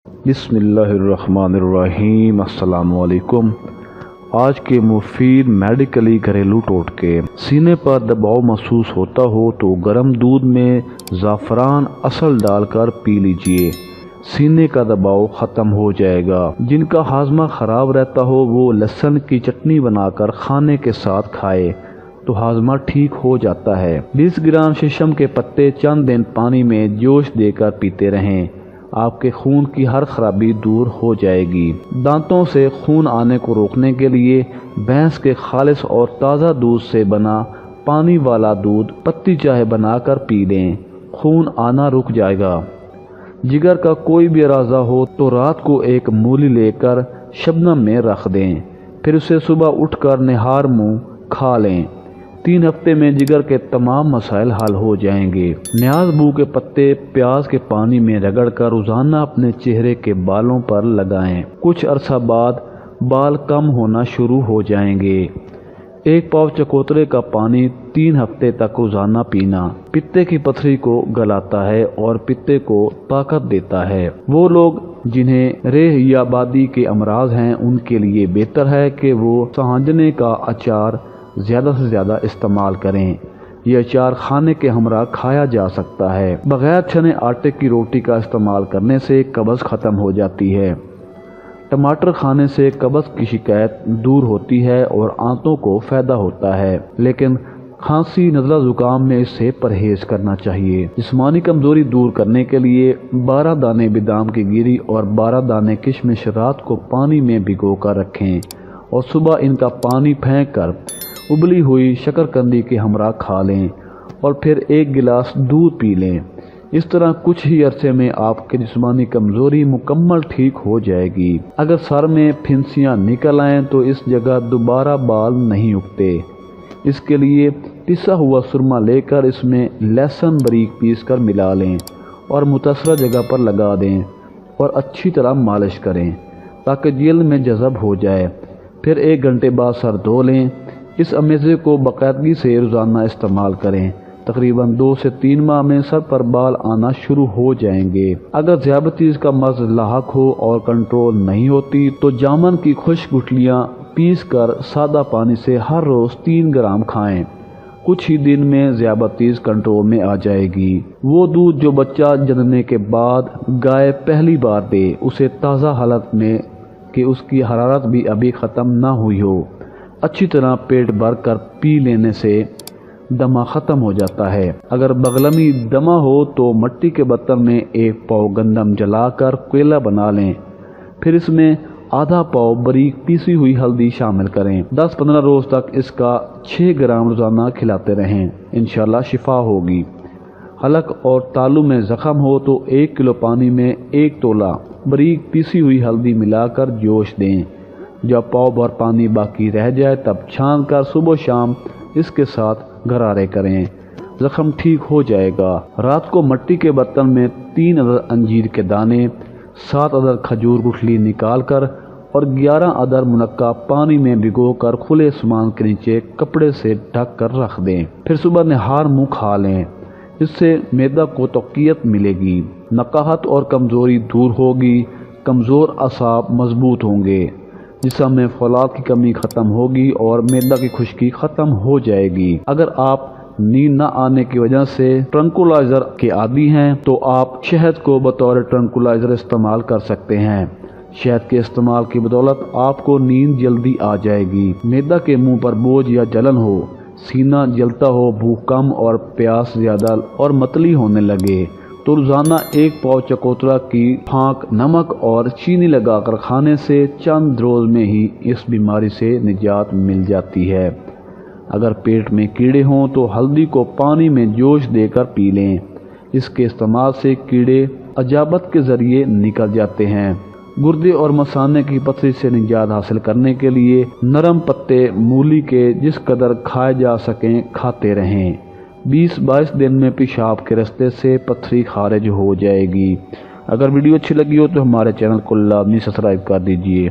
بسم اللہ الرحمن الرحیم۔ السلام علیکم۔ آج کے مفید میڈیکلی گھریلو ٹوٹکے۔ سینے پر دباؤ محسوس ہوتا ہو تو گرم دودھ میں زعفران اصل ڈال کر پی لیجئے، سینے کا دباؤ ختم ہو جائے گا۔ جن کا ہاضمہ خراب رہتا ہو وہ لہسن کی چٹنی بنا کر کھانے کے ساتھ کھائے تو ہاضمہ ٹھیک ہو جاتا ہے۔ 20 گرام شیشم کے پتے چند دن پانی میں جوش دے کر پیتے رہیں، آپ کے خون کی ہر خرابی دور ہو جائے گی۔ دانتوں سے خون آنے کو روکنے کے لیے بھینس کے خالص اور تازہ دودھ سے بنا پانی والا دودھ پتی چائے بنا کر پی لیں، خون آنا رک جائے گا۔ جگر کا کوئی بھی اعراض ہو تو رات کو ایک مولی لے کر شبنم میں رکھ دیں، پھر اسے صبح اٹھ کر نہار منہ کھا لیں۔ 3 ہفتے میں جگر کے تمام مسائل حل ہو جائیں گے۔ نیاز بو کے پتے پیاز کے پانی میں رگڑ کر روزانہ اپنے چہرے کے بالوں پر لگائیں، کچھ عرصہ بعد بال کم ہونا شروع ہو جائیں گے۔ 1 پاؤ چکوترے کا پانی 3 ہفتے تک روزانہ پینا پتے کی پتھری کو گلاتا ہے اور پتے کو طاقت دیتا ہے۔ وہ لوگ جنہیں ریح یا بادی کے امراض ہیں ان کے لیے بہتر ہے کہ وہ سہانجنے کا اچار زیادہ سے زیادہ استعمال کریں۔ یہ اچار کھانے کے ہمراہ کھایا جا سکتا ہے۔ بغیر چھنے آٹے کی روٹی کا استعمال کرنے سے قبض ختم ہو جاتی ہے۔ ٹماٹر کھانے سے قبض کی شکایت دور ہوتی ہے اور آنتوں کو فائدہ ہوتا ہے، لیکن کھانسی نزلہ زکام میں اس سے پرہیز کرنا چاہیے۔ جسمانی کمزوری دور کرنے کے لیے 12 دانے بادام کی گری اور 12 دانے کشمش رات کو پانی میں بھگو کر رکھیں اور صبح ان کا پانی پھینک کر ابلی ہوئی شکرکندی کے ہمراہ کھا لیں اور پھر 1 گلاس دودھ پی لیں۔ اس طرح کچھ ہی عرصے میں آپ کی جسمانی کمزوری مکمل ٹھیک ہو جائے گی۔ اگر سر میں پھنسیاں نکل آئیں تو اس جگہ دوبارہ بال نہیں اگتے۔ اس کے لیے پسا ہوا سرما لے کر اس میں لہسن باریک پیس کر ملا لیں اور متاثرہ جگہ پر لگا دیں اور اچھی طرح مالش کریں تاکہ جلد میں جذب ہو جائے۔ پھر 1 گھنٹے بعد سر دھو لیں۔ اس امیزے کو باقاعدگی سے روزانہ استعمال کریں، تقریباً 2 سے 3 ماہ میں سر پر بال آنا شروع ہو جائیں گے۔ اگر ذیابیطس کا مرض لاحق ہو اور کنٹرول نہیں ہوتی تو جامن کی خشک گٹھلیاں پیس کر سادہ پانی سے ہر روز 3 گرام کھائیں، کچھ ہی دن میں ذیابیطس کنٹرول میں آ جائے گی۔ وہ دودھ جو بچہ جننے کے بعد گائے پہلی بار دے اسے تازہ حالت میں کہ اس کی حرارت بھی ابھی ختم نہ ہوئی ہو، اچھی طرح پیٹ بھر کر پی لینے سے دمہ ختم ہو جاتا ہے۔ اگر بغلمی دمہ ہو تو مٹی کے برتن میں 1 پاؤ گندم جلا کر کوئلہ بنا لیں، پھر اس میں آدھا پاؤ باریک پیسی ہوئی ہلدی شامل کریں۔ 10-15 روز تک اس کا 6 گرام روزانہ کھلاتے رہیں، انشاءاللہ شفا ہوگی۔ حلق اور تالو میں زخم ہو تو 1 کلو پانی میں 1 تولہ باریک پیسی ہوئی ہلدی ملا کر جوش دیں۔ جب پاؤ بھر پانی باقی رہ جائے تب چھان کر صبح و شام اس کے ساتھ غرارے کریں، زخم ٹھیک ہو جائے گا۔ رات کو مٹی کے برتن میں 3 عدد انجیر کے دانے، 7 عدد کھجور گٹھلی نکال کر اور 11 عدد منقع پانی میں بھگو کر کھلے آسمان کے نیچے کپڑے سے ڈھک کر رکھ دیں، پھر صبح نہار منہ کھا لیں۔ اس سے معدہ کو تقویت ملے گی، نقاہت اور کمزوری دور ہوگی، کمزور اعصاب مضبوط ہوں گے، جسم میں فولاد کی کمی ختم ہوگی اور معدہ کی خشکی ختم ہو جائے گی۔ اگر آپ نیند نہ آنے کی وجہ سے ٹرنکولائزر کے عادی ہیں تو آپ شہد کو بطور ٹرنکولائزر استعمال کر سکتے ہیں۔ شہد کے استعمال کی بدولت آپ کو نیند جلدی آ جائے گی۔ معدہ کے منہ پر بوجھ یا جلن ہو، سینہ جلتا ہو، بھوک کم اور پیاس زیادہ اور متلی ہونے لگے تو روزانہ 1 پاؤ چکوترا کی پھانک نمک اور چینی لگا کر کھانے سے چند روز میں ہی اس بیماری سے نجات مل جاتی ہے۔ اگر پیٹ میں کیڑے ہوں تو ہلدی کو پانی میں جوش دے کر پی لیں، اس کے استعمال سے کیڑے اجابت کے ذریعے نکل جاتے ہیں۔ گردے اور مثانے کی پتھری سے نجات حاصل کرنے کے لیے نرم پتے مولی کے جس قدر کھائے جا سکیں کھاتے رہیں، 20-22 دن میں پیشاب کے راستے سے پتھری خارج ہو جائے گی۔ اگر ویڈیو اچھی لگی ہو تو ہمارے چینل کو لازمی سبسکرائب کر دیجیے۔